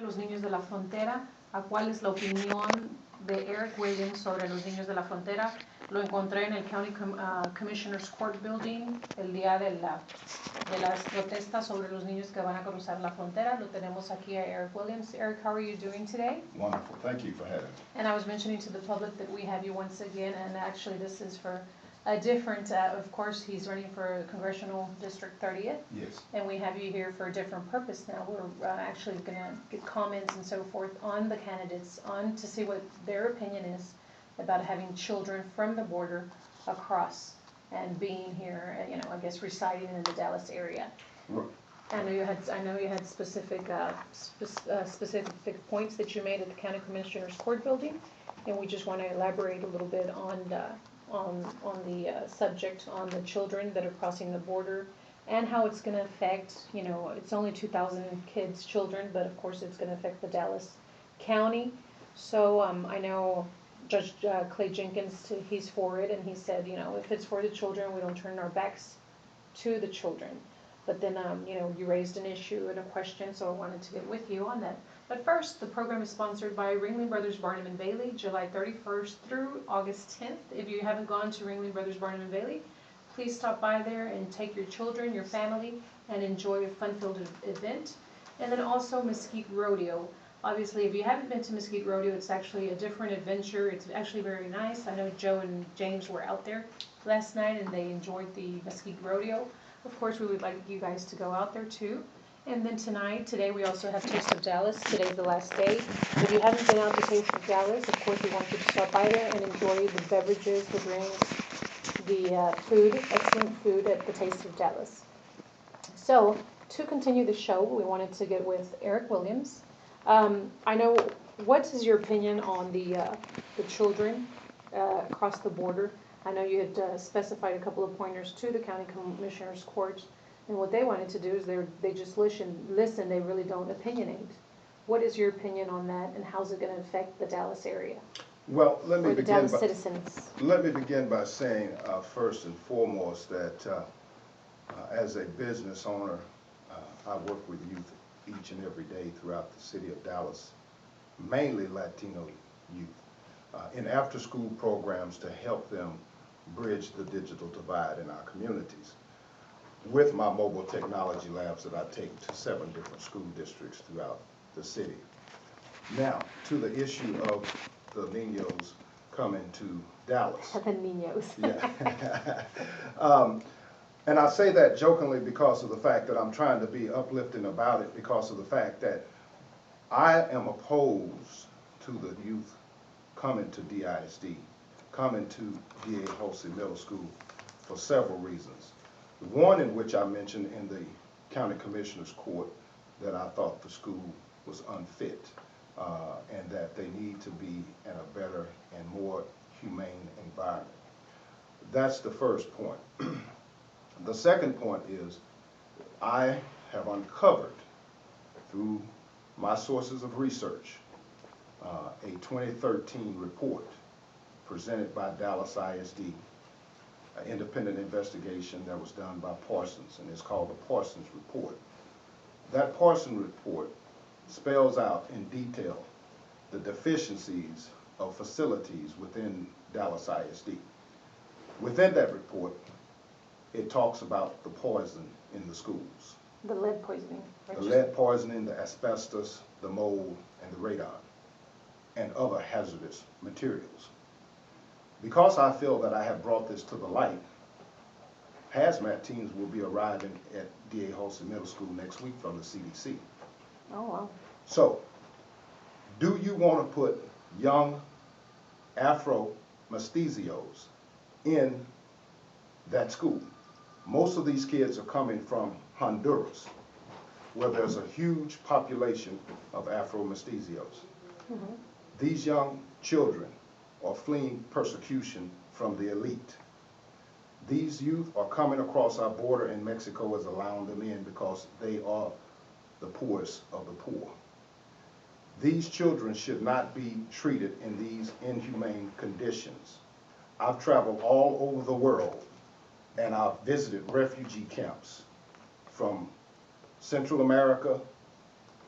Los niños de la frontera, a cuál es la opinión de Eric Williams sobre los niños de la frontera. Lo encontré en el County Commissioner's Court Building el día de las protestas sobre los niños que van a cruzar la frontera. Lo tenemos aquí a Eric Williams. Eric, how are you doing today? Wonderful. Thank you for having me. And I was mentioning to the public that we have you once again, and actually this is for a different, of course, he's running for Congressional District 30th. Yes. And we have you here for a different purpose now. We're actually going to get comments and so forth on the candidates, to see what their opinion is about having children from the border across and being here, I guess residing in the Dallas area. Right. I know you had specific points that you made at the County Commissioner's Court Building, and we just want to elaborate a little bit on the subject on the children that are crossing the border and how it's going to affect, it's only 2,000 kids, children, but of course it's going to affect the Dallas County. So I know Judge Clay Jenkins, he's for it, and he said, if it's for the children, we don't turn our backs to the children. But then, you raised an issue and a question, so I wanted to get with you on that. But first, the program is sponsored by Ringling Brothers Barnum and Bailey, July 31st through August 10th. If you haven't gone to Ringling Brothers Barnum and Bailey, please stop by there and take your children, your family, and enjoy a fun-filled event. And then also Mesquite Rodeo. Obviously, if you haven't been to Mesquite Rodeo, it's actually a different adventure. It's actually very nice. I know Joe and James were out there last night, and they enjoyed the Mesquite Rodeo. Of course, we would like you guys to go out there too. And then today we also have Taste of Dallas. Today's the last day. If you haven't been out to Taste of Dallas, of course we want you to stop by there and enjoy the beverages, the drinks, the food, excellent food at the Taste of Dallas. So, to continue the show, we wanted to get with Eric Williams. I know, what is your opinion on the children across the border? I know you had specified a couple of pointers to the County Commissioner's Court, and what they wanted to do is they just listen, they really don't opinionate. What is your opinion on that, and how's it going to affect the Dallas area? Well, let me begin by saying first and foremost that as a business owner, I work with youth each and every day throughout the city of Dallas, mainly Latino youth, in after-school programs to help them bridge the digital divide in our communities, with my mobile technology labs that I take to 7 different school districts throughout the city. Now, to the issue of the niños coming to Dallas. The niños. Yeah. And I say that jokingly because of the fact that I'm trying to be uplifting about it, because of the fact that I am opposed to the youth coming to DISD, coming to D.A. Halsey Middle School for several reasons. One in which I mentioned in the County Commissioner's Court that I thought the school was unfit and that they need to be in a better and more humane environment. That's the first point. The second point is I have uncovered through my sources of research a 2013 report presented by Dallas ISD, an independent investigation that was done by Parsons, and it's called the Parsons Report. That Parsons Report spells out in detail the deficiencies of facilities within Dallas ISD. Within that report, it talks about the poison in the schools. The lead poisoning. The lead poisoning, the asbestos, the mold, and the radon, and other hazardous materials. Because I feel that I have brought this to the light, hazmat teams will be arriving at D.A. Halsey Middle School next week from the CDC. Oh, wow. So, do you want to put young Afro-mestizos in that school? Most of these kids are coming from Honduras, where there's a huge population of Afro-mestizos. Mm-hmm. These young children are fleeing persecution from the elite. These youth are coming across our border, and Mexico is allowing them in because they are the poorest of the poor. These children should not be treated in these inhumane conditions. I've traveled all over the world, and I've visited refugee camps from Central America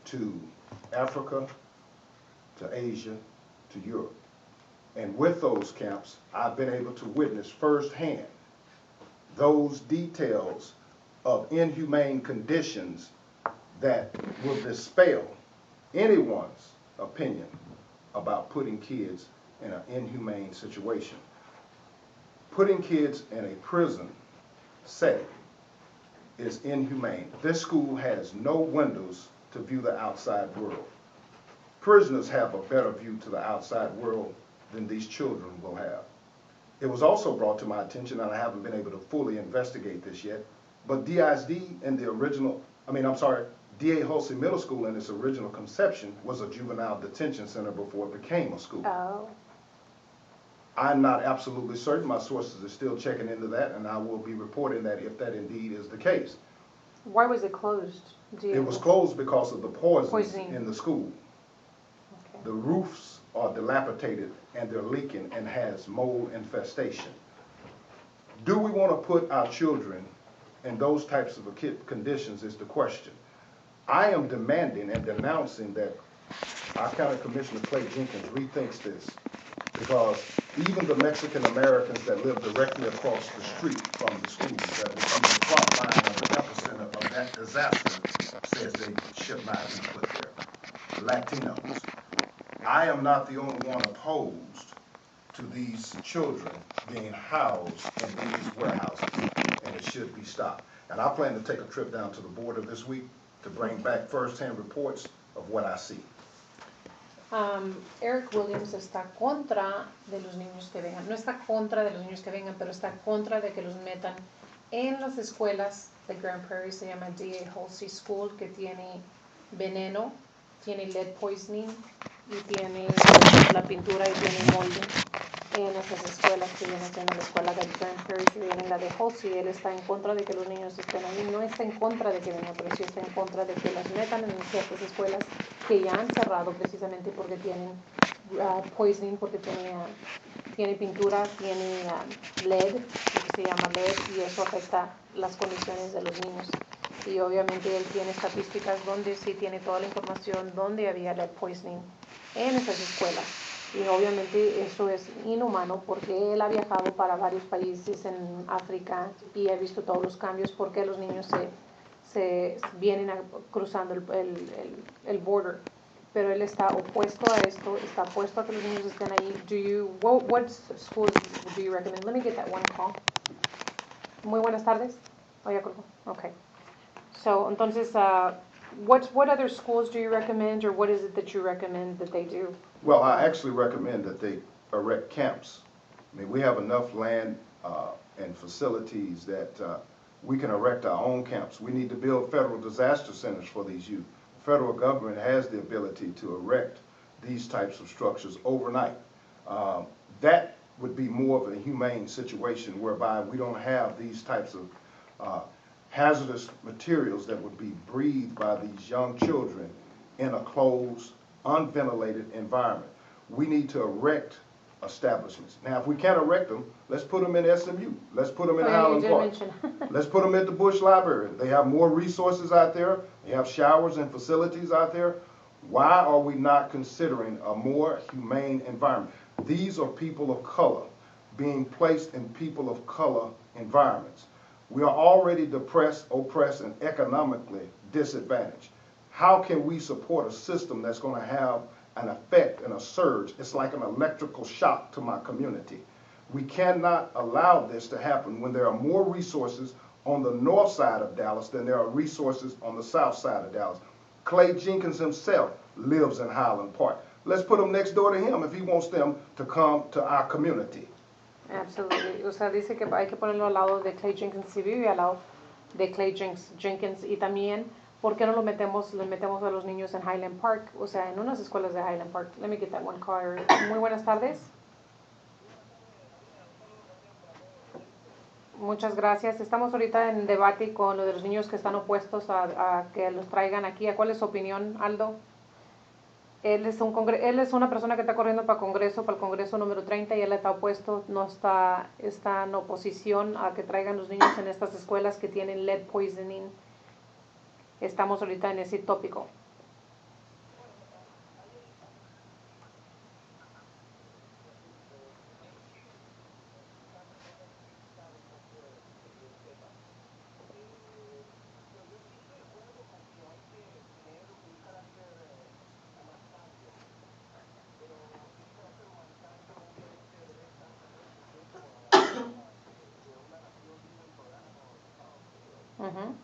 to Africa, to Asia, to Europe. And with those camps, I've been able to witness firsthand those details of inhumane conditions that will dispel anyone's opinion about putting kids in an inhumane situation. Putting kids in a prison setting is inhumane. This school has no windows to view the outside world. Prisoners have a better view to the outside world than these children will have. It was also brought to my attention, and I haven't been able to fully investigate this yet, but DISD in the original, D.A. Hulsey Middle School in its original conception was a juvenile detention center before it became a school. Oh. I'm not absolutely certain. My sources are still checking into that, and I will be reporting that if that indeed is the case. Why was it closed? It was closed because of the Poisoning. in the school. Okay. The roofs are dilapidated and they're leaking and has mold infestation. Do we want to put our children in those types of conditions is the question. I am demanding and denouncing that our County Commissioner Clay Jenkins rethinks this, because even the Mexican Americans that live directly across the street from the schools that will be the front line of the epicenter of that disaster says they should not be put there. Latinos. I am not the only one opposed to these children being housed in these warehouses, and it should be stopped. And I plan to take a trip down to the border this week to bring back first-hand reports of what I see. Eric Williams está contra de los niños que vengan. No está contra de los niños que vengan, pero está contra de que los metan en las escuelas de Grand Prairie. Se llama D.A. Hulsey School, que tiene veneno, tiene lead poisoning y tiene la pintura y tiene molding en esas escuelas que vienen siendo la escuela de Grand Prairie, que viene la de Hulsey. Él está en contra de que los niños estén ahí. No está en contra de que vengan, pero sí está en contra de que las metan en ciertas escuelas que ya han cerrado precisamente porque tienen poisoning, porque tiene pintura, tiene lead, que se llama lead, y eso afecta las condiciones de los niños. Y obviamente él tiene estadísticas donde sí tiene toda la información donde había lead poisoning en esas escuelas. Y obviamente eso es inhumano porque él ha viajado para varios países en África y ha visto todos los cambios porque los niños se vienen cruzando el border. Pero él está opuesto a esto, está opuesto a que los niños estén ahí. What schools do you recommend? Let me get that one call. Muy buenas tardes. Oh, ya colgó. Okay. So, entonces, what other schools do you recommend, or what is it that you recommend that they do? Well, I actually recommend that they erect camps. I mean, we have enough land and facilities that we can erect our own camps. We need to build federal disaster centers for these youth. The federal government has the ability to erect these types of structures overnight. That would be more of a humane situation whereby we don't have these types of hazardous materials that would be breathed by these young children in a closed, unventilated environment. We need to erect establishments. Now, if we can't erect them, let's put them in SMU. Let's put them in Highland Park. Let's put them at the Bush Library. They have more resources out there. They have showers and facilities out there. Why are we not considering a more humane environment? These are people of color being placed in people of color environments. We are already depressed, oppressed, and economically disadvantaged. How can we support a system that's going to have an effect and a surge? It's like an electrical shock to my community. We cannot allow this to happen when there are more resources on the north side of Dallas than there are resources on the south side of Dallas. Clay Jenkins himself lives in Highland Park. Let's put him next door to him if he wants them to come to our community. Absolutely. O sea, dice que hay que ponerlo al lado de Clay Jenkins, si vive al lado de Clay Jenkins, y también, ¿por qué no le metemos a los niños en Highland Park? O sea, en unas escuelas de Highland Park. Let me get that one call. Muy buenas tardes. Muchas gracias. Estamos ahorita en debate con lo de los niños que están opuestos a que los traigan aquí. ¿Cuál es su opinión, Aldo? Él es una persona que está corriendo para el Congreso número 30, y él está opuesto, está en oposición a que traigan los niños en estas escuelas que tienen lead poisoning. Estamos ahorita en ese tópico. Ujú.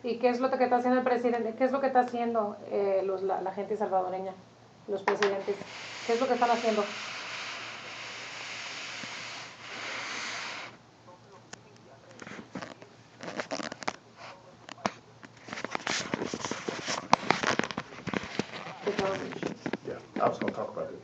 ¿Y qué es lo que está haciendo el presidente? ¿Qué es lo que está haciendo la gente salvadoreña, los presidentes? ¿Qué es lo que están haciendo? Yeah, I was going to talk about it.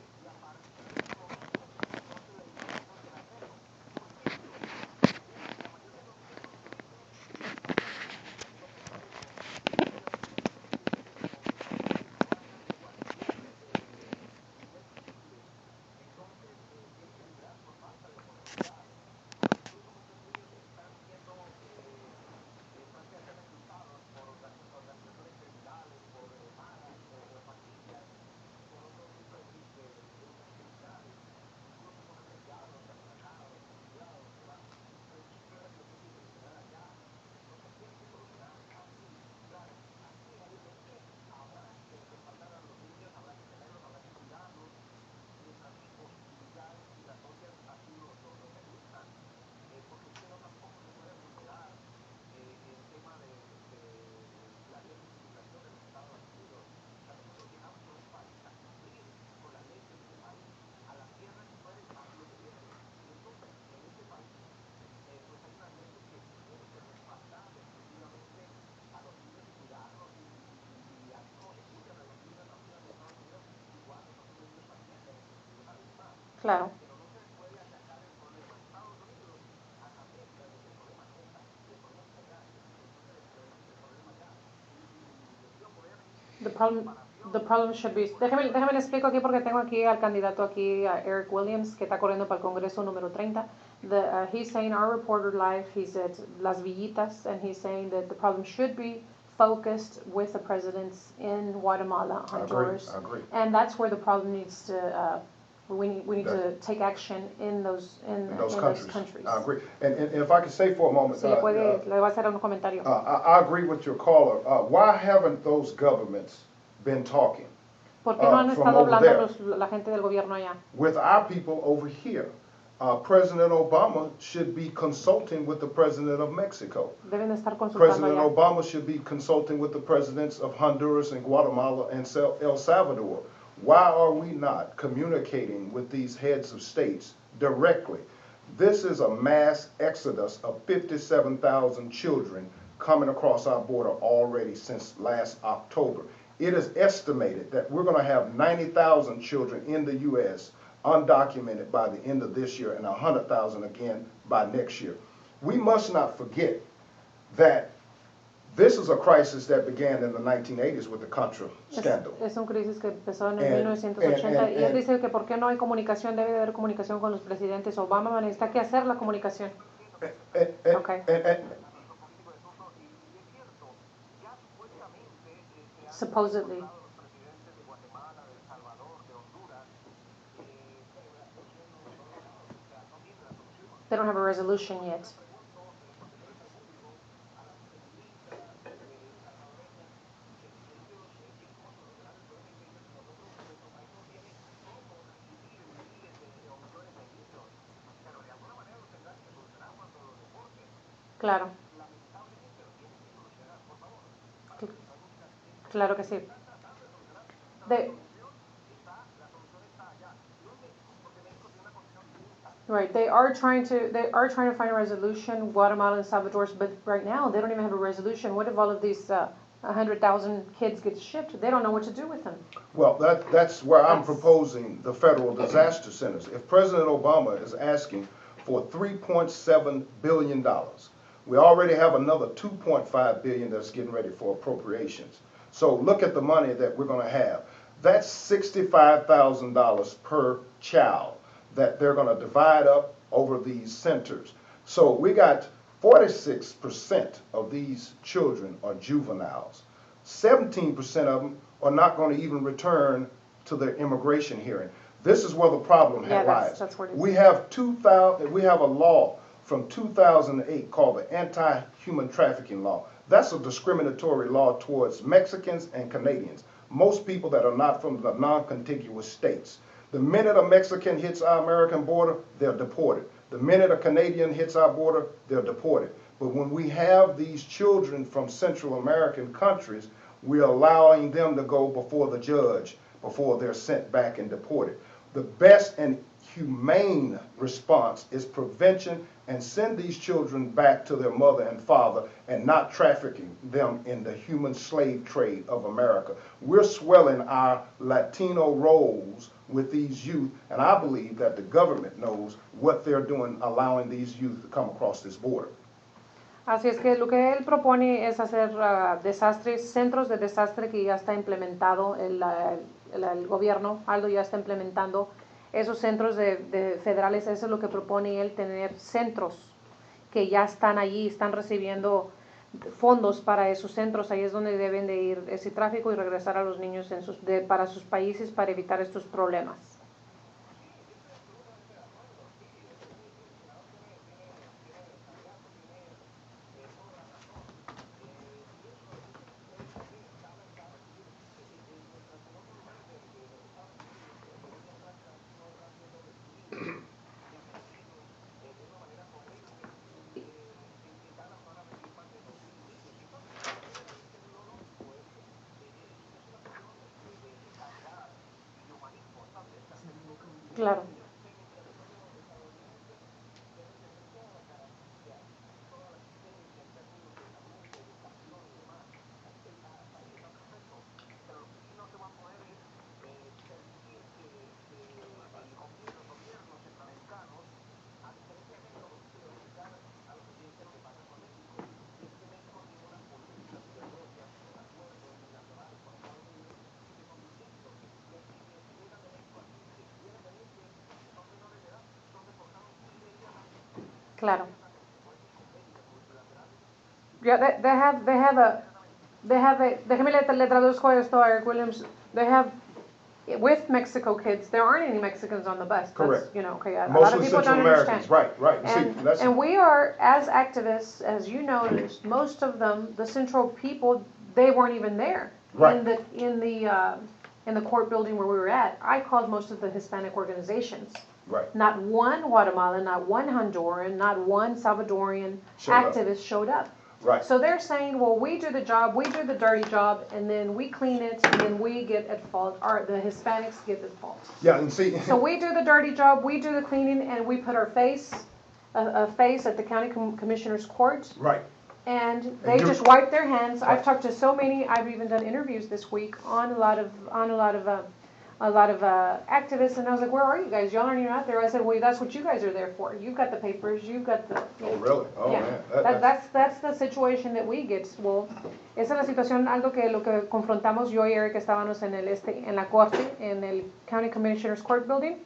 Claro. The problem, the problem should be. Déjeme le explico aquí porque tengo aquí al candidato aquí, a Eric Williams, que está corriendo para el Congreso número 30. He's saying, our reporter live, he said, Las Villitas, and he's saying that the problem should be focused with the presidents in Guatemala, Honduras. I agree. And that's where the problem needs to, we need to take action in those countries. I agree. And if I could say for a moment, Si le voy a hacer un comentario. I agree with your caller. Why haven't those governments been talking? ¿Por qué no han estado hablando la gente del gobierno allá? With our people over here. President Obama should be consulting with the president of Mexico. Deben de estar consultando President allá. Obama should be consulting with the presidents of Honduras and Guatemala and El Salvador. Why are we not communicating with these heads of states directly? This is a mass exodus of 57,000 children coming across our border already since last October. It is estimated that we're going to have 90,000 children in the U.S. undocumented by the end of this year and 100,000 again by next year. We must not forget that this is a crisis that began in the 1980s with the Contra scandal. Es un crisis que empezó en el 1980 y él dice que por qué no hay comunicación, debe de haber comunicación con los presidentes. Obama necesita que hacer la comunicación. Okay. Supposedly. They don't have a resolution yet. Claro. Claro que sí. Right, they are trying to find a resolution, Guatemala and Salvador, but right now they don't even have a resolution. What if all of these 100,000 kids get shipped? They don't know what to do with them. Well, that's where I'm proposing the federal disaster centers. If President Obama is asking for $3.7 billion, we already have another $2.5 billion that's getting ready for appropriations. So look at the money that we're going to have. That's $65,000 per child. that they're going to divide up over these centers. So we got 46% of these children are juveniles. 17% of them are not going to even return to their immigration hearing. This is where the problem lies. That's what it is. We have a law from 2008 called the Anti-Human Trafficking Law. That's a discriminatory law towards Mexicans and Canadians, most people that are not from the non-contiguous states. The minute a Mexican hits our American border, they're deported. The minute a Canadian hits our border, they're deported. But when we have these children from Central American countries, we're allowing them to go before the judge before they're sent back and deported. The best and humane response is prevention and send these children back to their mother and father and not trafficking them in the human slave trade of America. We're swelling our Latino roles with these youth, and I believe that the government knows what they're doing allowing these youth to come across this border. Así es que lo que él propone es hacer centros de desastre que ya está implementado, el gobierno, Aldo ya está implementando esos centros de federales. Eso es lo que propone él, tener centros que ya están allí, están recibiendo fondos para esos centros. Ahí es donde deben de ir ese tráfico y regresar a los niños para sus países para evitar estos problemas. Claro. Claro. Yeah, déjeme le traduzco esto a Eric Williams. They have, with Mexico kids, there aren't any Mexicans on the bus. Correct. That's, okay, a lot Mostly of people Central don't Americans, understand. right. And we are, as activists, as you noticed, most of them, the Central people, they weren't even there. Right. In the court building where we were at, I called most of the Hispanic organizations. Right. Not one Guatemalan, not one Honduran, not one Salvadorian activist showed up. Right. So they're saying, well, we do the job, we do the dirty job, and then we clean it, and then we get at fault, or the Hispanics get at fault. Yeah, and see. So we do the dirty job, we do the cleaning, and we put our face at the county commissioner's court. Right. And they just wipe their hands. Right. I've talked to so many. I've even done interviews this week on a lot of activists, and I was like, "Where are you guys? Y'all aren't even out there." I said, "Well, that's what you guys are there for. You've got the papers. You've got the." Oh, really? Oh, yeah. Man. That's the situation that we get. Well, esa es la situación, algo que lo que confrontamos yo y Eric estábamos en la corte, en el County Commissioner's Court Building,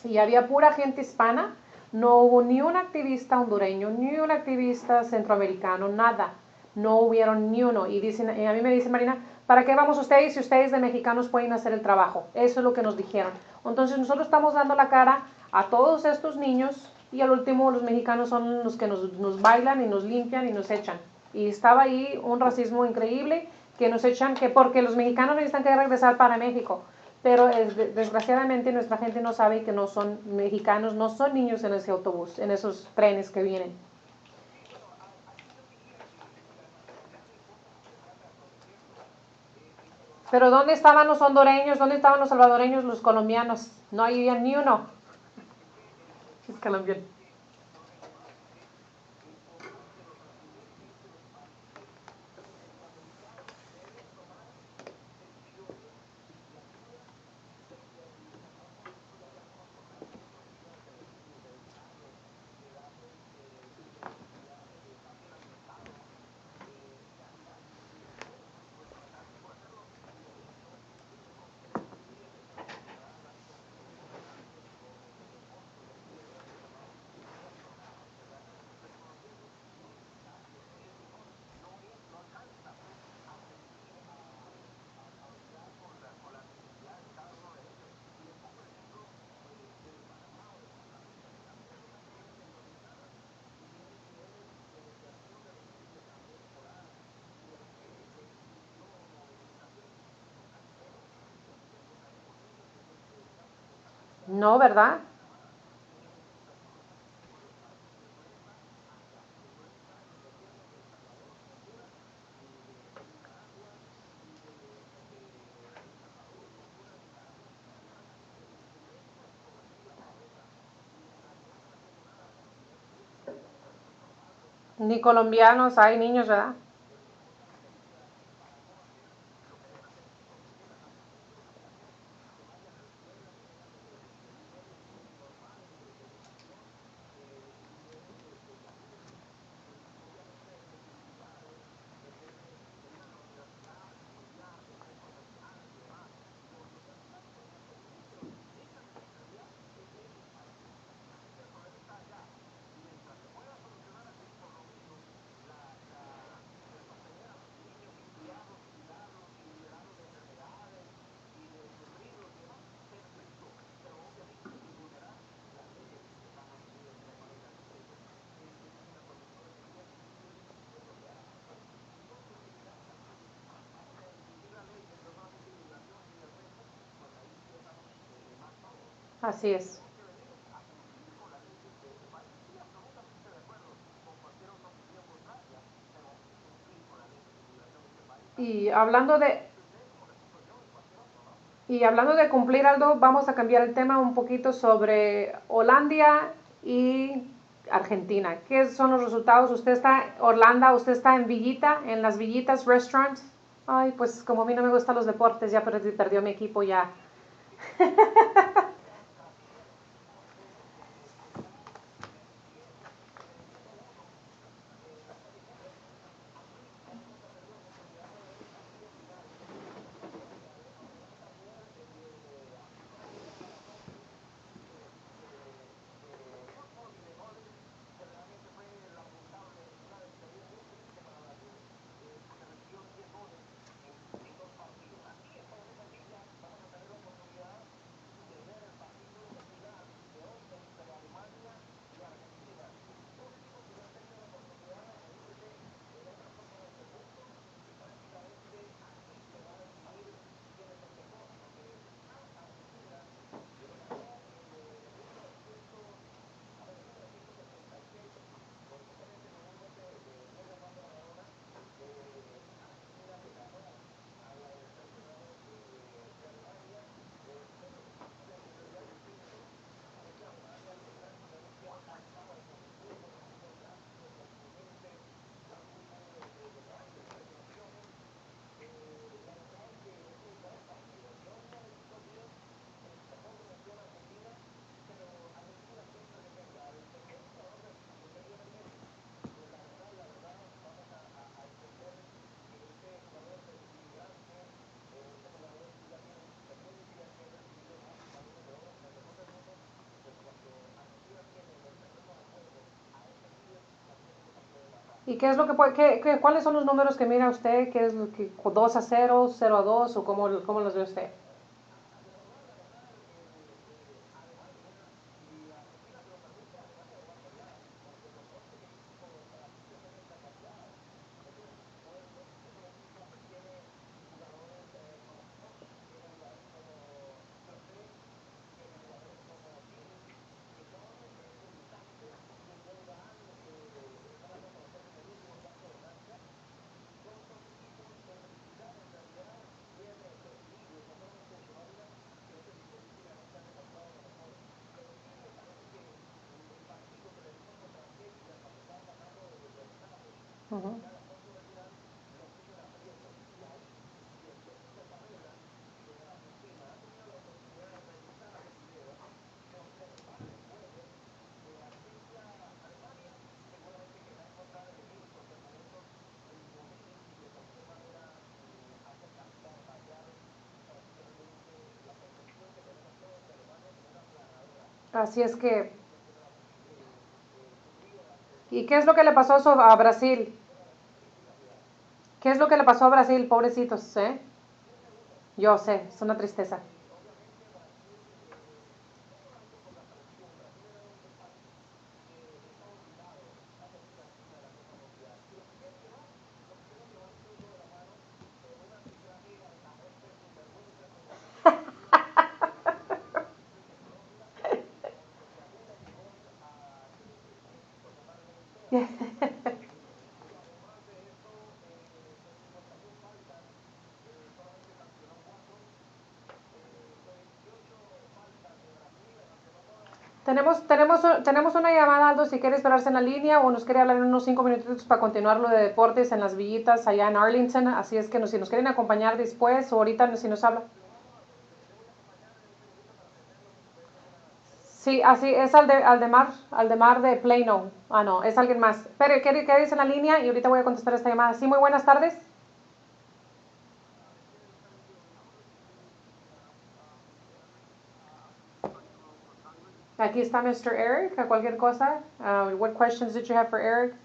y había pura gente hispana. No hubo ni un activista hondureño, ni un activista centroamericano, nada. No hubieron ni uno. Y a mí me dice Marina, ¿para qué vamos ustedes si ustedes de mexicanos pueden hacer el trabajo? Eso es lo que nos dijeron. Entonces nosotros estamos dando la cara a todos estos niños y al último los mexicanos son los que nos bailan y nos limpian y nos echan. Y estaba ahí un racismo increíble que nos echan, que porque los mexicanos necesitan que regresar para México. Pero desgraciadamente nuestra gente no sabe que no son mexicanos, no son niños en ese autobús, en esos trenes que vienen. Pero ¿dónde estaban los hondureños? ¿Dónde estaban los salvadoreños, los colombianos? No había ni uno. Es colombiano. No, ¿verdad? Ni colombianos, hay niños, ¿verdad? Así es. Y hablando de, y hablando de cumplir algo, vamos a cambiar el tema un poquito sobre Holanda y Argentina. ¿Qué son los resultados? Usted está en Holanda, usted está en Villita, en las Villitas Restaurant. Ay, pues como a mí no me gustan los deportes, ya perdió mi equipo ya. ¿Y qué es lo que puede, cuáles son los números que mira usted? ¿Qué es lo que 2-0, 0-2 o cómo los ve usted? Uh-huh. Así es que, ¿y qué es lo que le pasó a Brasil? ¿Qué es lo que le pasó a Brasil, pobrecitos, eh? Yo sé, es una tristeza. Tenemos una llamada, Aldo, si quiere esperarse en la línea o nos quiere hablar en unos 5 minutitos para continuar lo de deportes en las villitas allá en Arlington. Así es que si nos quieren acompañar después o ahorita si nos habla. Sí, así es Aldemar de Plano. Ah, no, es alguien más. Pero ¿qué dice en la línea? Y ahorita voy a contestar esta llamada. Sí, muy buenas tardes. Aquí está Mr. Eric, a cualquier cosa. What questions did you have for Eric?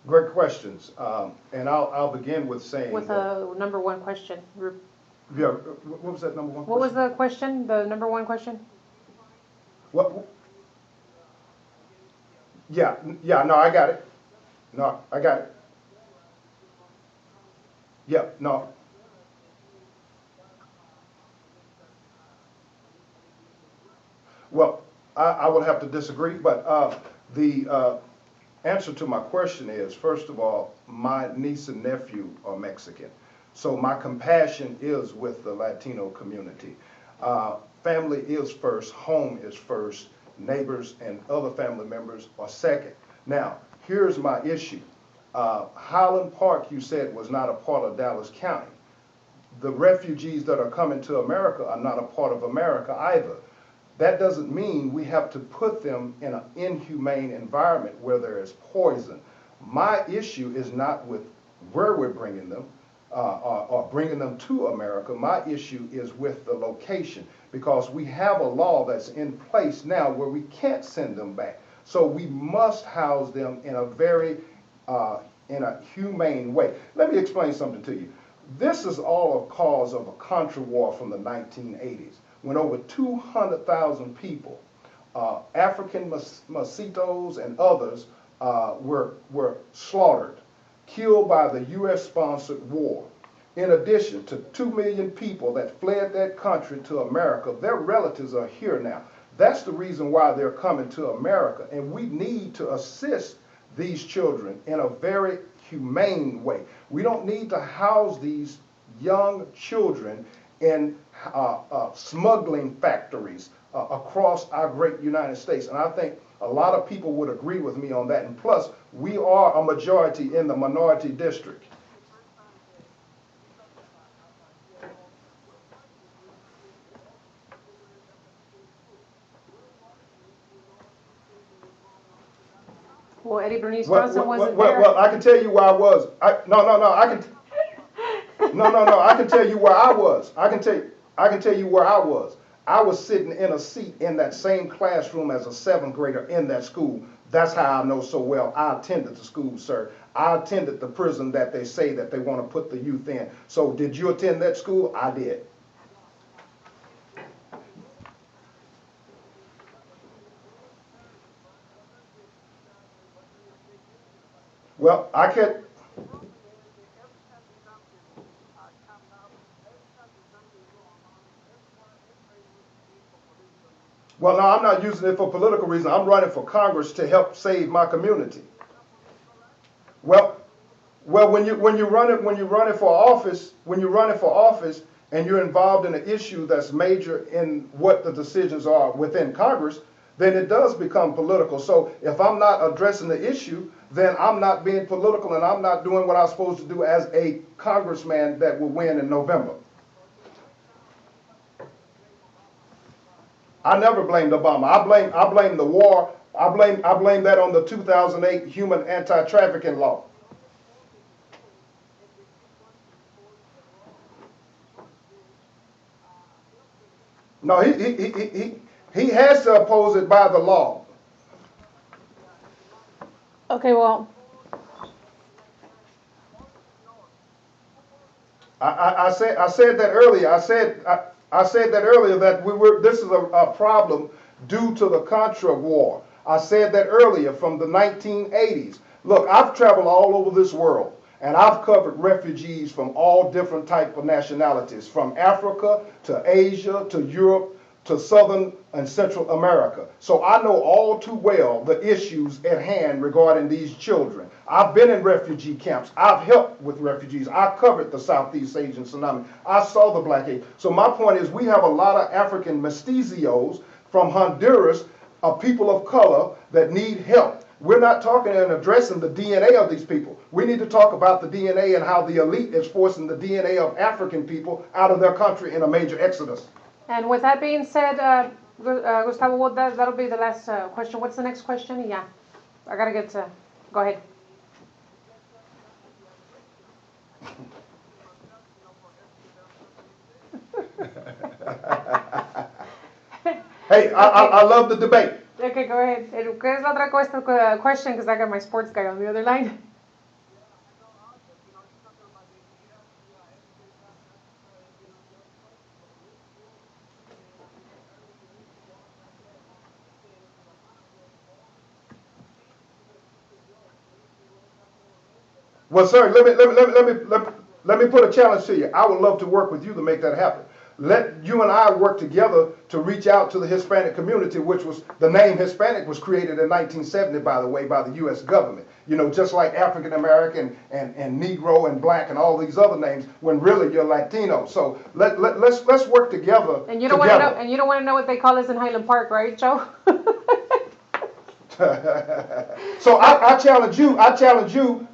Great questions, and I'll begin with saying. With the number one question. Yeah, what was that number one What was question? the question? The number one question? What? Yeah, no, I got it. No, I got it. Yeah, no. Well, I would have to disagree, but the answer to my question is, first of all, my niece and nephew are Mexican. So my compassion is with the Latino community. Family is first, home is first, neighbors and other family members are second. Now, here's my issue. Highland Park, you said, was not a part of Dallas County. The refugees that are coming to America are not a part of America either. That doesn't mean we have to put them in an inhumane environment where there is poison. My issue is not with where we're bringing them or bringing them to America. My issue is with the location, because we have a law that's in place now where we can't send them back. So we must house them in a very in a humane way. Let me explain something to you. This is all a cause of a Contra war from the 1980s, when over 200,000 people, African mestizoes and others, were slaughtered, killed by the U.S.-sponsored war. In addition to 2 million people that fled that country to America, their relatives are here now. That's the reason why they're coming to America, and we need to assist these children in a very humane way. We don't need to house these young children in smuggling factories across our great United States. And I think a lot of people would agree with me on that. And plus, we are a majority in the minority district. Well, Eddie Bernice Johnson wasn't well, there. well, I can tell you where I was. No, I can. No, I can tell you where I was. I can tell you where I was. I was sitting in a seat in that same classroom as a seventh grader in that school. That's how I know so well. I attended the school, sir. I attended the prison that they say that they want to put the youth in. So did you attend that school? I did. Well, I can. Well, no, I'm not using it for political reasons. I'm running for Congress to help save my community. Well, Well, when you're running for office, and you're involved in an issue that's major in what the decisions are within Congress, then it does become political. So if I'm not addressing the issue, then I'm not being political and I'm not doing what I'm supposed to do as a congressman that will win in November. I never blamed Obama. I blame the war. I blame that on the 2008 human anti-trafficking law. No, he has to oppose it by the law. Okay, well, I said that earlier. I said that earlier that this is a problem due to the Contra war. I said that earlier from the 1980s. Look, I've traveled all over this world and I've covered refugees from all different type of nationalities, from Africa to Asia to Europe to Southern and Central America. So I know all too well the issues at hand regarding these children. I've been in refugee camps. I've helped with refugees. I covered the Southeast Asian tsunami. I saw the Black Age. So my point is we have a lot of African mestizos from Honduras, people of color that need help. We're not talking and addressing the DNA of these people. We need to talk about the DNA and how the elite is forcing the DNA of African people out of their country in a major exodus. and with that being said, Gustavo, that'll be the last question. What's the next question? Yeah, I gotta get to, go ahead. Hey, I love the debate. Okay, go ahead. ¿Qué es la otra question? Because I got my sports guy on the other line. Well, sir, let me put a challenge to you. I would love to work with you to make that happen. Let you and I work together to reach out to the Hispanic community, which was, the name Hispanic was created in 1970, by the way, by the U.S. government. You know, just like African American and Negro and Black and all these other names, when really you're Latino. So let's work together. And you don't want to know. And you don't want to know what they call us in Highland Park, right, Joe? So I challenge you.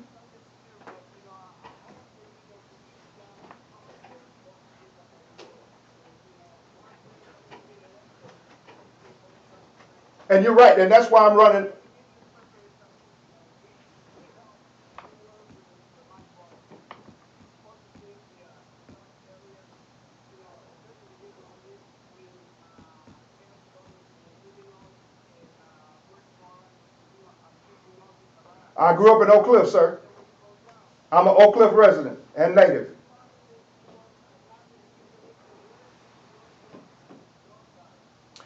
And you're right, and that's why I'm running. I grew up in Oak Cliff, sir. I'm an Oak Cliff resident and native.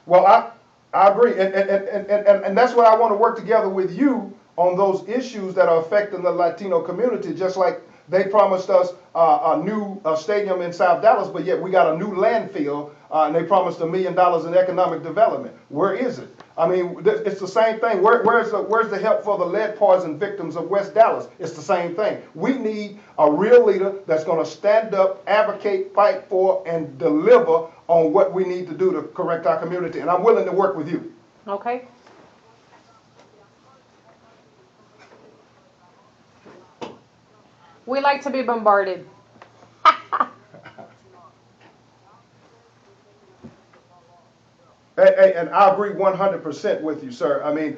Well, I agree, and that's why I want to work together with you on those issues that are affecting the Latino community, just like they promised us a new stadium in South Dallas, but yet we got a new landfill, and they promised $1 million in economic development. Where is it? I mean, it's the same thing. Where's the help for the lead poison victims of West Dallas? It's the same thing. We need a real leader that's going to stand up, advocate, fight for, and deliver on what we need to do to correct our community. And I'm willing to work with you. Okay. We like to be bombarded. And I agree 100% with you, sir. I mean,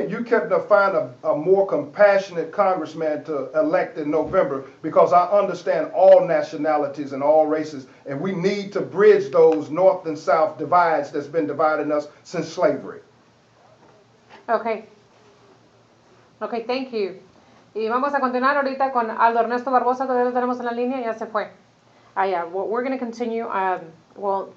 you couldn't find a more compassionate congressman to elect in November, because I understand all nationalities and all races, and we need to bridge those north and south divides that's been dividing us since slavery. Okay. Okay, thank you. Y vamos a continuar ahorita con Aldo Ernesto Barbosa, todavía lo tenemos en la línea, ya se fue. Yeah, well, we're going to continue. Well,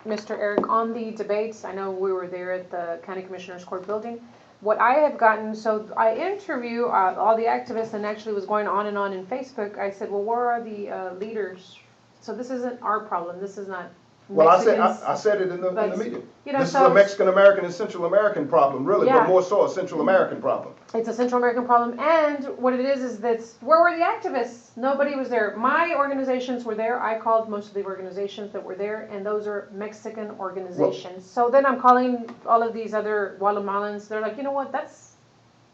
Mr. Eric, on the debates, I know we were there at the County Commissioners Court building. What I have gotten, so I interview all the activists, and actually was going on in Facebook. I said, well, where are the leaders? So this isn't our problem. This is not Well, Mexicans. I said it in the but, meeting. You know, This so is a Mexican-American and Central American problem, really, Yeah. but more so a Central American problem. It's a Central American problem, and what it is that where were the activists? Nobody was there. My organizations were there. I called most of the organizations that were there, and those are Mexican organizations. So then I'm calling all of these other Guatemalans. They're like, you know what? That's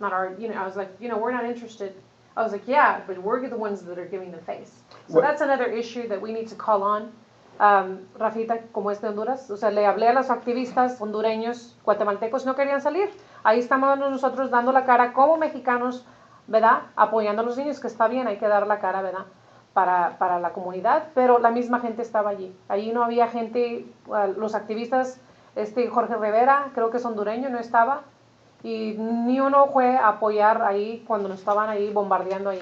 not our. I was like, we're not interested. I was like, yeah, but we're the ones that are giving the face. So that's another issue that we need to call on. Rafita, como es de Honduras, o sea, le hablé a los activistas hondureños, guatemaltecos no querían salir. Ahí estamos nosotros dando la cara como mexicanos, ¿verdad? Apoyando a los niños, que está bien, hay que dar la cara, ¿verdad? Para la comunidad, pero la misma gente estaba allí. Allí no había gente, los activistas, Jorge Rivera, creo que es hondureño, no estaba, y ni uno fue a apoyar ahí cuando nos estaban ahí bombardeando ahí.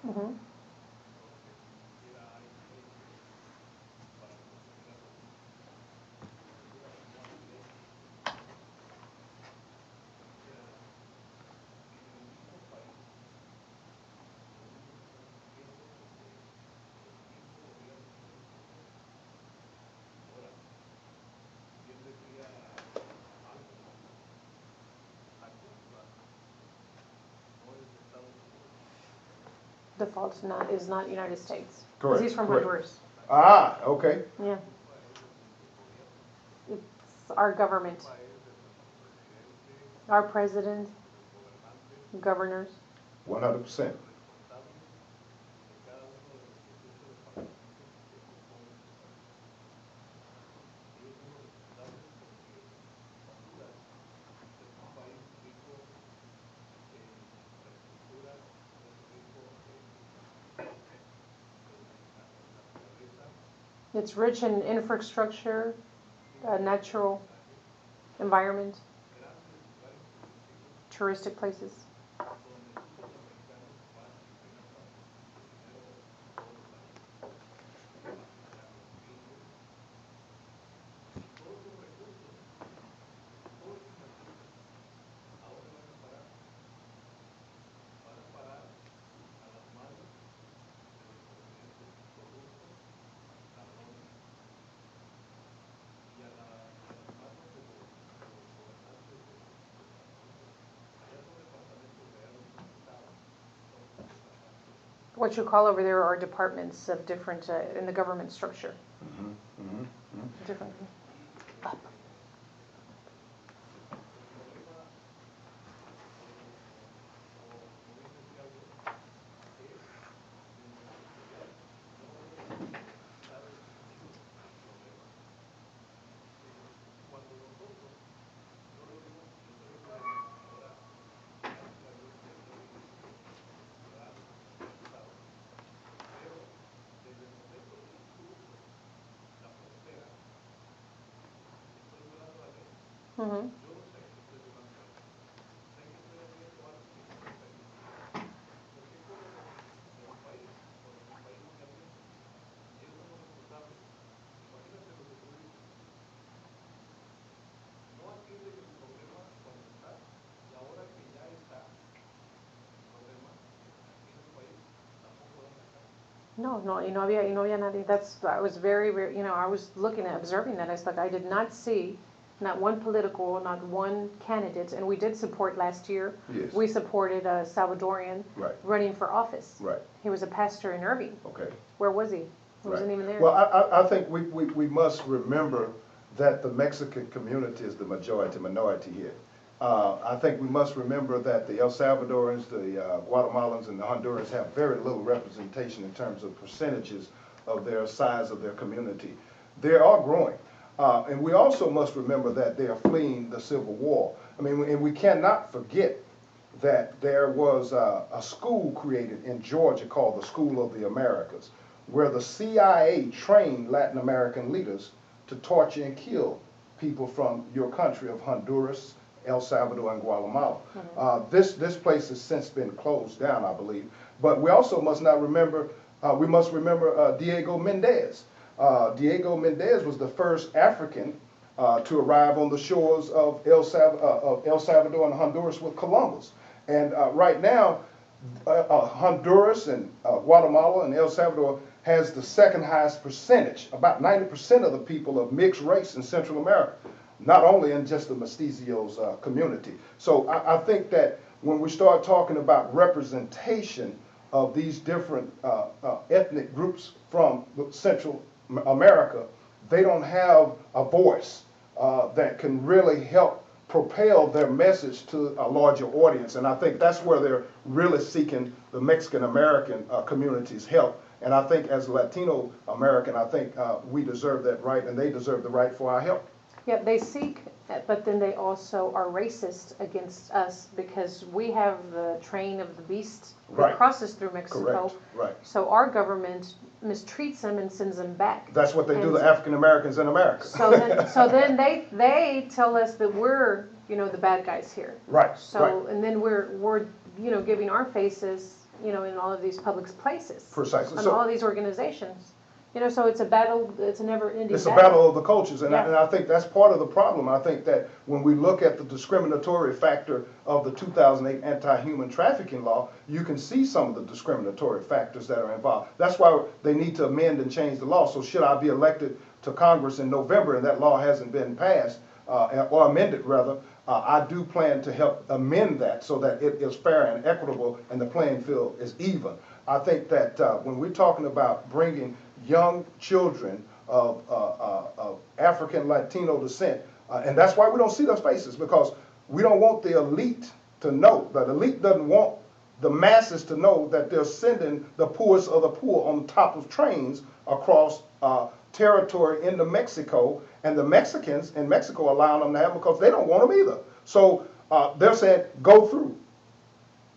Uh-huh. Default is not United States. Because he's from Honduras. Ah, okay. Yeah. It's our government. Our president, governors. 100%. It's rich in infrastructure, natural environment, touristic places. What you call over there are departments of different, in the government structure. Different. Mm-hmm. No, y no había nadie. I was very, very, I was looking at, observing that. I was like, I did not see not one political, not one candidate, and we did support last year. Yes. We supported a Salvadorian running for office. Right. He was a pastor in Irving. Okay. Where was he? He wasn't even there. Well, I think we must remember that the Mexican community is the minority here. I think we must remember that the El Salvadorans, the Guatemalans, and the Hondurans have very little representation in terms of percentages of their size of their community. They are growing. And we also must remember that they are fleeing the Civil War. I mean, and we cannot forget that there was a school created in Georgia called the School of the Americas, where the CIA trained Latin American leaders to torture and kill people from your country of Honduras, El Salvador, and Guatemala. This place has since been closed down, I believe. But we also must not remember, Diego Mendez. Diego Mendez was the first African to arrive on the shores of El Salvador and Honduras with Columbus. And right now, Honduras and Guatemala and El Salvador has the second highest percentage. About 90% of the people of mixed race in Central America, not only in just the mestizos community. So I think that when we start talking about representation of these different ethnic groups from Central America, they don't have a voice that can really help propel their message to a larger audience. And I think that's where they're really seeking the Mexican American community's help. And I think as Latino American, I think we deserve that right, and they deserve the right for our help. Yeah, they seek, but then they also are racist against us because we have the train of the beast that Right. crosses through Mexico. Correct. Right. So our government mistreats them and sends them back. That's what they do And to African Americans in America. So then they tell us that we're, you know, the bad guys here. Right. So right. and then we're you know, giving our faces, you know, in all of these public places. Precisely. And So- all of these organizations. You know, so it's a battle, it's a never-ending battle. It's a battle of the cultures, and, Yeah. I think that's part of the problem. I think that when we look at the discriminatory factor of the 2008 anti-human trafficking law, you can see some of the discriminatory factors that are involved. That's why they need to amend and change the law. So should I be elected to Congress in November and that law hasn't been passed, or amended rather, I do plan to help amend that so that it is fair and equitable and the playing field is even. I think that when we're talking about bringing young children of African Latino descent, and that's why we don't see those faces, because we don't want the elite to know. The elite doesn't want the masses to know that they're sending the poorest of the poor on top of trains across territory into Mexico, and the Mexicans in Mexico allowing them to have them because they don't want them either. So they're saying, go through.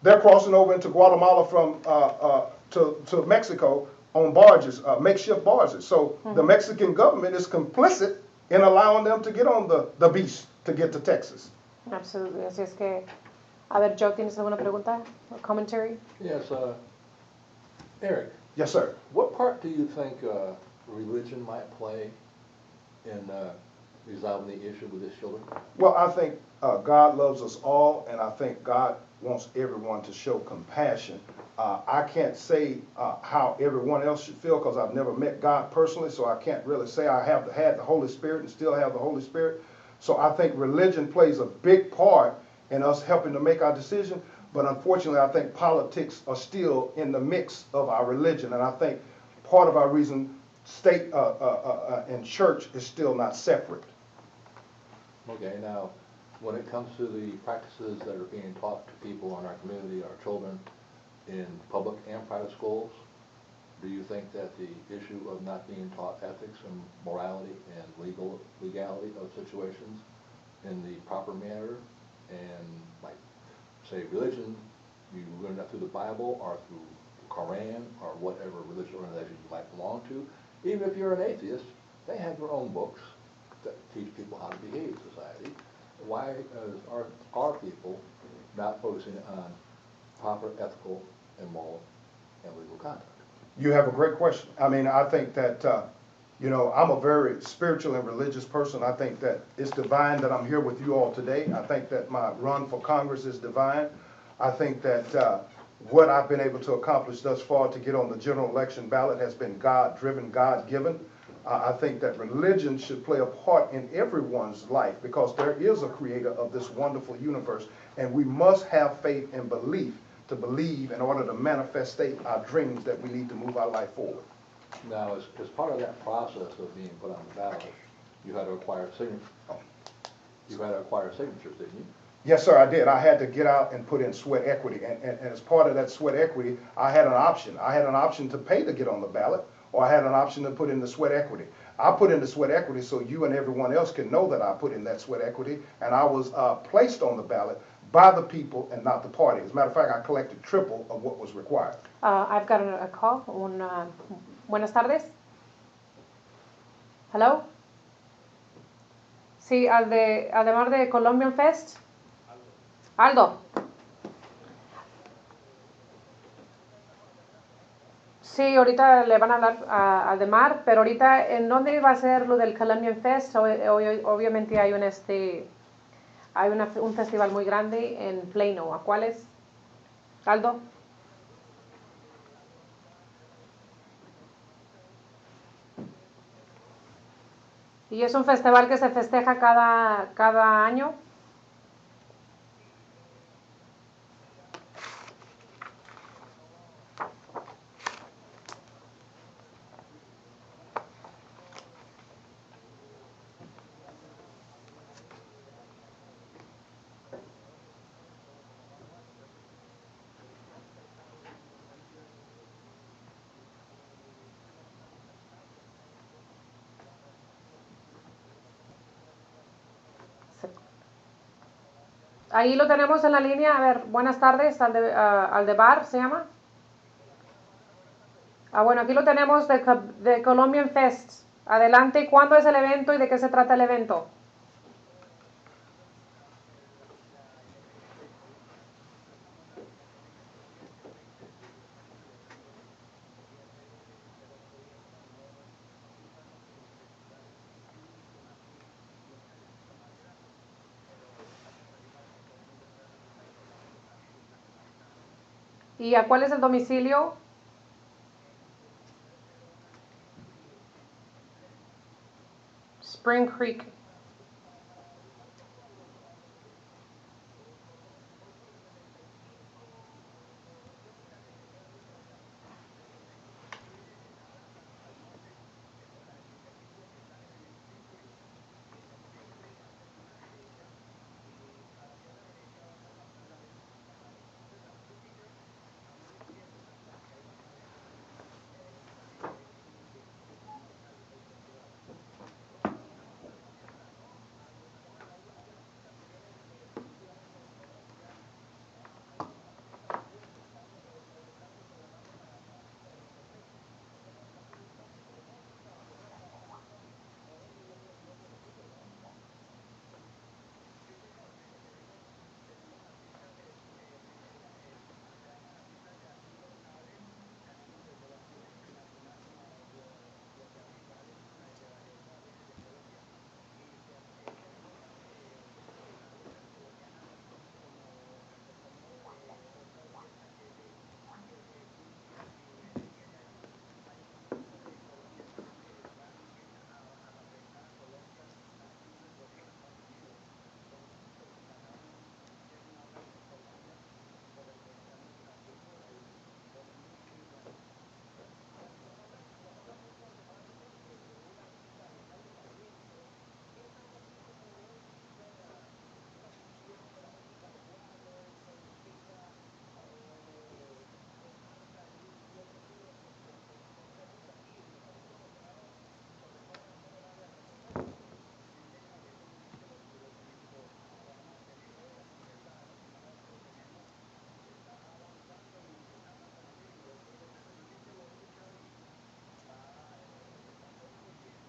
They're crossing over into Guatemala from to Mexico on barges, makeshift barges. So the Mexican government is complicit in allowing them to get on the beach to get to Texas. Absolutely. Así es que, a ver, Joe, ¿tienes alguna pregunta or commentary? Yes, Eric, Yes, sir. what part do you think religion might play in resolving the issue with these children? Well, I think God loves us all, and I think God wants everyone to show compassion. I can't say how everyone else should feel because I've never met God personally, so I can't really say I have had the Holy Spirit and still have the Holy Spirit. So I think religion plays a big part in us helping to make our decision, but unfortunately I think politics are still in the mix of our religion, and I think part of our reason state and church is still not separate. Okay, now, when it comes to the practices that are being taught to people in our community, our children, in public and private schools, do you think that the issue of not being taught ethics and morality and legality of situations in the proper manner, and like, say, religion, you learn that through the Bible or through the Koran or whatever religious organization you might belong to, even if you're an atheist, they have their own books that teach people how to behave in society. Why are our people not focusing on proper ethical and moral and legal conduct? You have a great question. I mean, I think that, you know, I'm a very spiritual and religious person. I think that it's divine that I'm here with you all today. I think that my run for Congress is divine. I think that what I've been able to accomplish thus far to get on the general election ballot has been God-driven, God-given. I think that religion should play a part in everyone's life because there is a creator of this wonderful universe, and we must have faith and belief to believe in order to manifestate our dreams that we need to move our life forward. Now, as part of that process of being put on the ballot, you had to acquire signatures. You had to acquire signatures, didn't you? Yes, sir, I did. I had to get out and put in sweat equity, and as part of that sweat equity, I had an option. I had an option to pay to get on the ballot, or I had an option to put in the sweat equity. I put in the sweat equity so you and everyone else can know that I put in that sweat equity, and I was placed on the ballot by the people and not the party. As a matter of fact, I collected triple of what was required. I've got a call. Buenas tardes. Hello? Sí, Aldemar de Colombian Fest. Aldo. Sí, ahorita le van a hablar a Aldemar, pero ahorita, ¿en dónde va a ser lo del Colombian Fest? Obviamente hay un festival muy grande en Plano. ¿A cuál es? Aldo. ¿Y es un festival que se festeja cada año? Ahí lo tenemos en la línea. A ver, buenas tardes, Aldebar se llama. Bueno, aquí lo tenemos de Colombian Fest. Adelante, ¿cuándo es el evento y de qué se trata el evento? ¿Y a cuál es el domicilio? Spring Creek.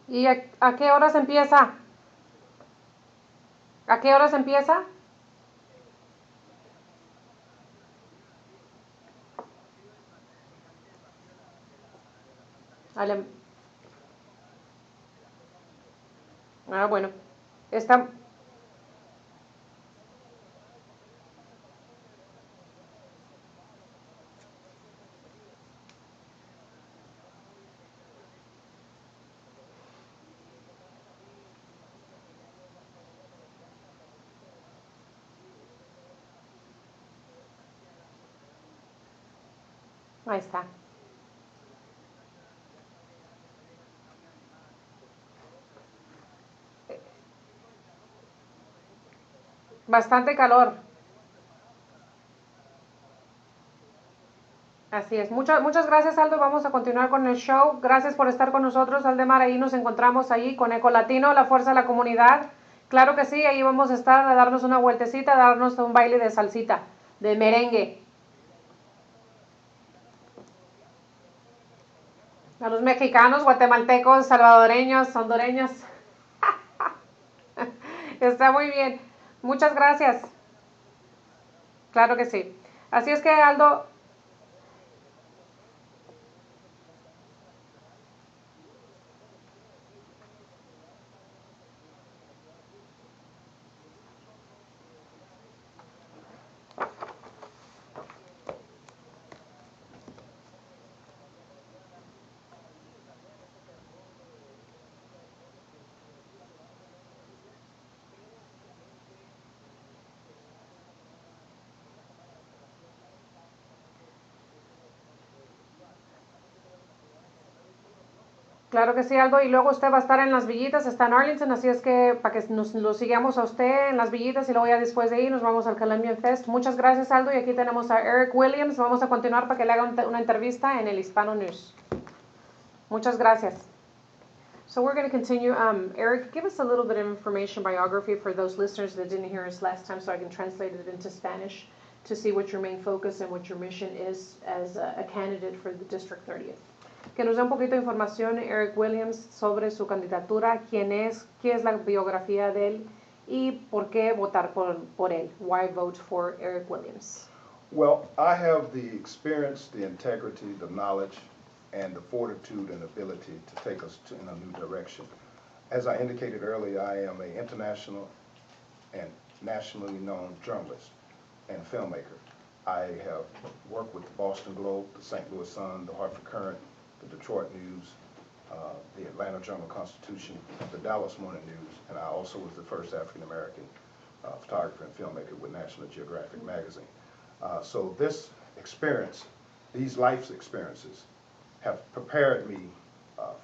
¿Y a qué horas empieza? ¿A qué horas empieza? Ale- bueno. Está... Ahí está. Bastante calor. Así es. Muchas gracias, Aldo. Vamos a continuar con el show. Gracias por estar con nosotros, Aldemar. Ahí nos encontramos ahí con Ecolatino, la fuerza de la comunidad. Claro que sí, ahí vamos a estar a darnos una vueltecita, a darnos un baile de salsita, de merengue. A los mexicanos, guatemaltecos, salvadoreños, hondureños. Está muy bien. Muchas gracias. Claro que sí. Así es que, Aldo, Claro que sí, Aldo, y luego usted va a estar en Las Villitas, está en Arlington, así es que para que nos lo sigamos a usted en Las Villitas y luego ya después de ahí nos vamos al Colombian Fest. Muchas gracias, Aldo, y aquí tenemos a Eric Williams. Vamos a continuar para que le haga una entrevista en el Hispano News. Muchas gracias. So we're going to continue. Eric, give us a little bit of information, biography for those listeners that didn't hear us last time so I can translate it into Spanish to see what your main focus and what your mission is as a candidate for the District 30th. Que nos dé un poquito de información, Eric Williams, sobre su candidatura, quién es, qué es la biografía de él y por qué votar por él. Why vote for Eric Williams? Well, I have the experience, the integrity, the knowledge, and the fortitude and ability to take us in a new direction. As I indicated earlier, I am an international and nationally known journalist and filmmaker. I have worked with the Boston Globe, the St. Louis Sun, the Hartford Courant, the Detroit News, the Atlanta Journal-Constitution, the Dallas Morning News, and I also was the first African-American photographer and filmmaker with National Geographic magazine. So this experience, these life experiences, have prepared me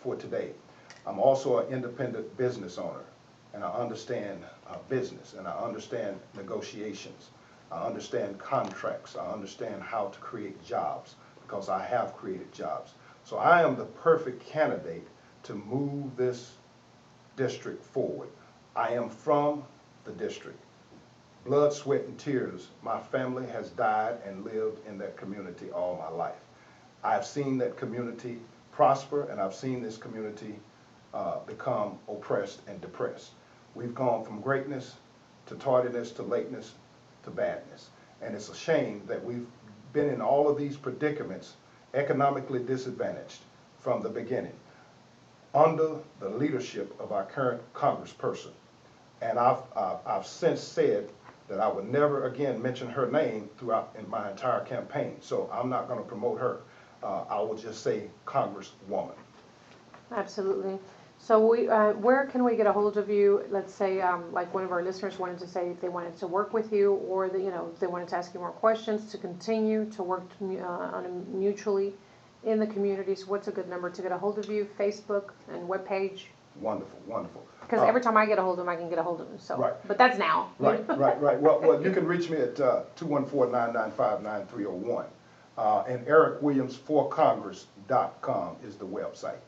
for today. I'm also an independent business owner, and I understand business, and I understand negotiations. I understand contracts. I understand how to create jobs because I have created jobs. So I am the perfect candidate to move this district forward. I am from the district. Blood, sweat, and tears. My family has died and lived in that community all my life. I've seen that community prosper, and I've seen this community become oppressed and depressed. We've gone from greatness to tardiness to lateness to badness. And it's a shame that we've been in all of these predicaments, economically disadvantaged from the beginning, under the leadership of our current congressperson. And I've since said that I would never again mention her name throughout in my entire campaign. So I'm not going to promote her. I will just say Congresswoman. Absolutely. So where can we get a hold of you? Let's say, like one of our listeners wanted to say if they wanted to work with you, or if they wanted to ask you more questions, to continue to work mutually in the communities. What's a good number to get a hold of you? Facebook and webpage. Wonderful, wonderful. Because every time I get a hold of him, I can get a hold of him. So, right. But that's now. Right. Well, you can reach me at 214-995-9301. And EricWilliams4Congress.com is the website.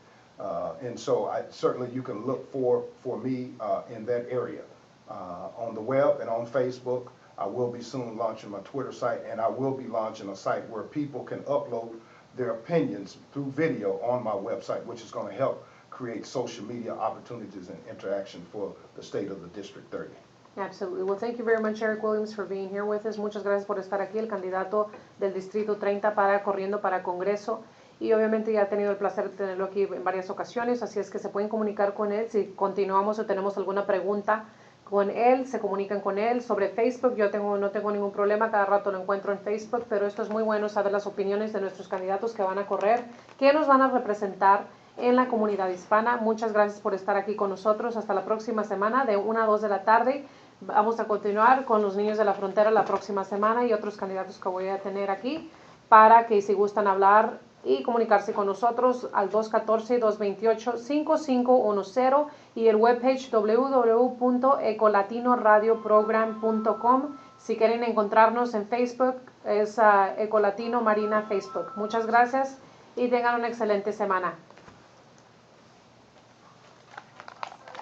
And so certainly you can look for me in that area. On the web and on Facebook, I will be soon launching my Twitter site, and I will be launching a site where people can upload their opinions through video on my website, which is going to help create social media opportunities and interaction for the state of the District 30. Absolutely. Well, thank you very much, Eric Williams, for being here with us. Muchas gracias por estar aquí, el candidato del Distrito 30 corriendo para Congreso. Y obviamente ya he tenido el placer de tenerlo aquí en varias ocasiones, así es que se pueden comunicar con él. Si continuamos o tenemos alguna pregunta con él, se comunican con él. Sobre Facebook, yo no tengo ningún problema, cada rato lo encuentro en Facebook, pero esto es muy bueno saber las opiniones de nuestros candidatos que van a correr, que nos van a representar en la comunidad hispana. Muchas gracias por estar aquí con nosotros. Hasta la próxima semana, de 1 a 2 de la tarde. Vamos a continuar con los niños de la frontera la próxima semana y otros candidatos que voy a tener aquí para que si gustan hablar y comunicarse con nosotros al 214-228-5510 y el webpage www.ecolatinoradioprogram.com. Si quieren encontrarnos en Facebook, es Ecolatino Marina Facebook. Muchas gracias y tengan una excelente semana.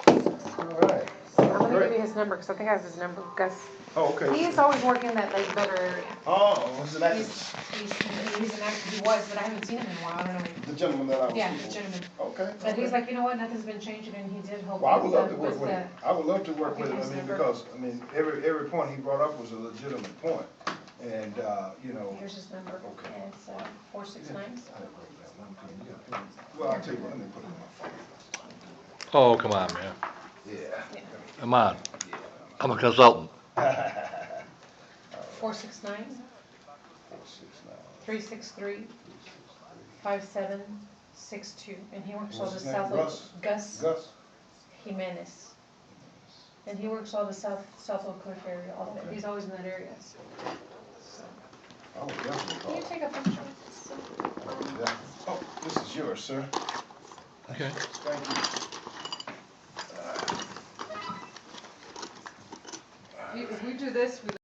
All right. I'm going to give you his number because I think I have his number. Gus. Oh, okay. He is always working that Lake Better area. Oh, he's an actor. He's an actor. He was, but I haven't seen him in a while. I don't know. The gentleman that I was Yeah, speaking the gentleman. with. Okay. But he's like, you know what, nothing's been changing, and he did hope. Well, I would love to with work with him. I would love to work with him. I mean, because every point he brought up was a legitimate point, and Here's his number. Okay. And it's 469. Well, I'll tell you what. Let me put it in my phone. Oh, come on, man. Yeah. Come on. I'm a consultant. 469 363 5762, and he works all What's the his name? south Russ? of Gus Jimenez, and he works all the south Oak Cliff area. All of it. He's always in that area. I would definitely Can call. you take a picture? Yeah. Oh, this is yours, sir. Okay. Thank you. If we do this, we